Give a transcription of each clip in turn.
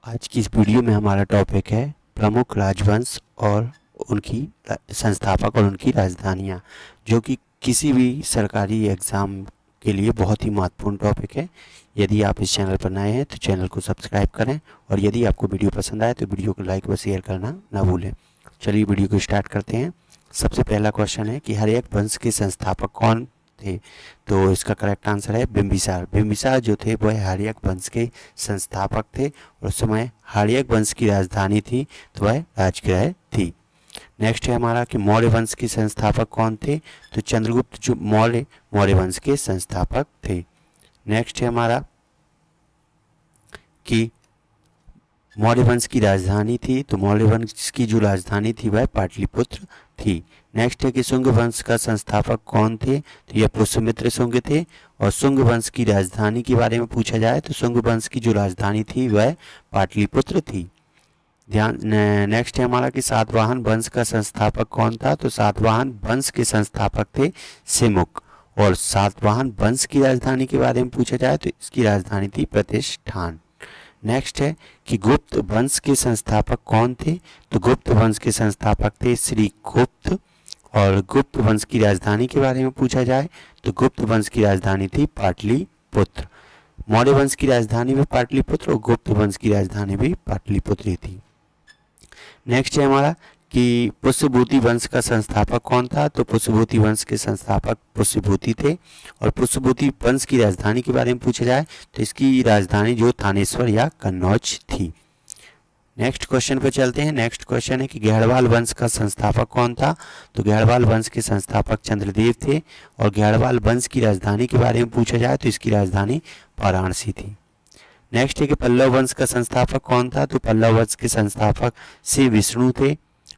आज की इस वीडियो में हमारा टॉपिक है प्रमुख राजवंश और उनकी संस्थापक और उनकी राजधानियाँ, जो कि किसी भी सरकारी एग्ज़ाम के लिए बहुत ही महत्वपूर्ण टॉपिक है। यदि आप इस चैनल पर नए हैं तो चैनल को सब्सक्राइब करें और यदि आपको वीडियो पसंद आए तो वीडियो को लाइक व शेयर करना ना भूलें। चलिए वीडियो को स्टार्ट करते हैं। सबसे पहला क्वेश्चन है कि हर्यक वंश के संस्थापक कौन थे? तो इसका करेक्ट आंसर है बिंबिसार। बिंबिसार जो थे वह हर्यक वंश के संस्थापक थे और उस समय हर्यक वंश की राजधानी थी तो वह राजगृह थी। नेक्स्ट है हमारा कि मौर्य वंश के संस्थापक कौन थे? तो चंद्रगुप्त जो मौर्य वंश के संस्थापक थे। नेक्स्ट है हमारा कि मौर्य वंश की राजधानी थी, तो मौर्य वंश की जो राजधानी थी वह पाटलिपुत्र थी। नेक्स्ट है कि शुंग वंश का संस्थापक कौन थे? तो यह पुष्यमित्र शुंग थे। और शुंग वंश की राजधानी के बारे में पूछा जाए तो शुंग वंश की जो राजधानी थी वह पाटलिपुत्र थी। नेक्स्ट है हमारा कि सातवाहन वंश का संस्थापक कौन था? तो सातवाहन वंश के संस्थापक थे सिमुक। और सातवाहन वंश की राजधानी के बारे में पूछा जाए तो इसकी राजधानी थी प्रतिष्ठान। नेक्स्ट है कि गुप्त वंश के संस्थापक कौन थे? तो गुप्त वंश के संस्थापक थे श्री गुप्त। और गुप्त वंश की राजधानी के बारे में पूछा जाए तो गुप्त वंश की राजधानी थी पाटलिपुत्र। मौर्य वंश की राजधानी भी पाटलिपुत्र और गुप्त वंश की राजधानी भी पाटलिपुत्र ही थी। नेक्स्ट है हमारा कि पुष्यभूति वंश का संस्थापक कौन था? तो पुष्यभूति वंश के संस्थापक पुष्यभूति थे। और पुष्यभूति वंश की राजधानी के बारे में पूछा जाए तो इसकी राजधानी जो थानेश्वर या कन्नौज थी। नेक्स्ट क्वेश्चन पर चलते हैं। नेक्स्ट क्वेश्चन है कि गहड़वाल वंश का संस्थापक कौन था? तो गहड़वाल वंश के संस्थापक चंद्रदेव थे। और गहड़वाल वंश की राजधानी के बारे में पूछा जाए तो इसकी राजधानी वाराणसी थी। नेक्स्ट है कि पल्लव वंश का संस्थापक कौन था? तो पल्लव वंश के संस्थापक श्री विष्णु थे।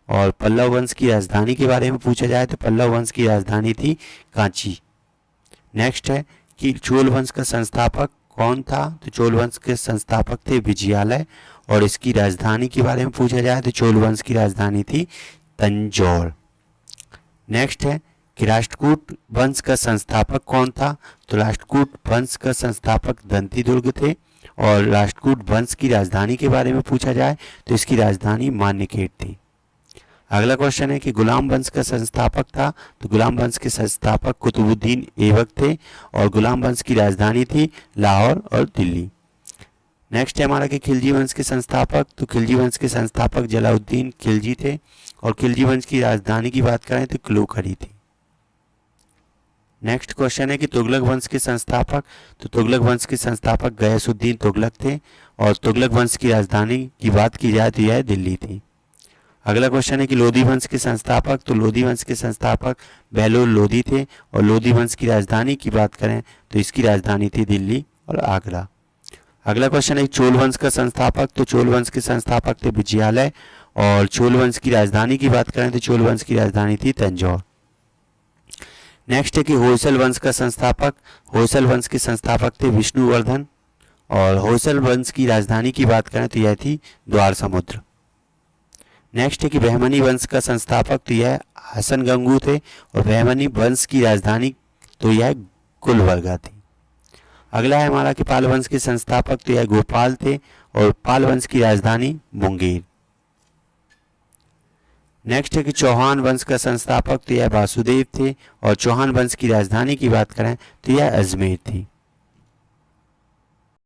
और पल्लव वंश की राजधानी के बारे में पूछा जाए तो पल्लव वंश की राजधानी थी कांची। नेक्स्ट है कि चोल वंश का संस्थापक कौन था? तो चोल वंश के संस्थापक थे विजयालय। और इसकी राजधानी के बारे में पूछा जाए तो चोल वंश की राजधानी थी तंजौर। नेक्स्ट है कि राष्ट्रकूट वंश का संस्थापक कौन था? तो राष्ट्रकूट वंश का संस्थापक दंतीदुर्ग थे। और राष्ट्रकूट वंश की राजधानी के बारे में पूछा जाए तो इसकी राजधानी मान्यखेड़ थी। अगला क्वेश्चन है कि गुलाम वंश का संस्थापक था? तो गुलाम वंश के संस्थापक कुतुबुद्दीन ऐबक थे। और गुलाम वंश की राजधानी थी लाहौर और दिल्ली। नेक्स्ट है हमारा कि खिलजी वंश के संस्थापक? तो खिलजी वंश के संस्थापक जलाउद्दीन खिलजी थे। और खिलजी वंश की राजधानी की बात करें तो किलोखरी थी। नेक्स्ट क्वेश्चन है कि तुगलक वंश के संस्थापक? तो तुगलक वंश के संस्थापक गयासुद्दीन तुगलक थे। और तुगलक वंश की राजधानी की बात की जाए तो यह दिल्ली थी। अगला क्वेश्चन है कि लोधी वंश के संस्थापक? तो लोधी वंश के संस्थापक बेलोर लोधी थे। और लोधी वंश की राजधानी की बात करें तो इसकी राजधानी थी दिल्ली और आगरा। अगला क्वेश्चन है चोल वंश का संस्थापक? तो चोल वंश के संस्थापक थे विजयालय। और चोल वंश की राजधानी की बात करें तो चोल वंश की राजधानी थी तंजौर। नेक्स्ट है कि होयसल वंश का संस्थापक? होयसल वंश के संस्थापक थे विष्णुवर्धन। और होयसल वंश की राजधानी की बात करें तो यह थी द्वार समुद्र। नेक्स्ट है कि बहमनी वंश का संस्थापक? तो यह हसन गंगू थे। और बहमनी वंश की राजधानी तो यह गुलबर्गा थी। अगला है हमारा कि पाल वंश के संस्थापक? तो यह गोपाल थे। और पाल वंश की राजधानी मुंगेर। नेक्स्ट है कि चौहान वंश का संस्थापक? तो यह वासुदेव थे। और चौहान वंश की राजधानी की बात करें तो यह अजमेर थी।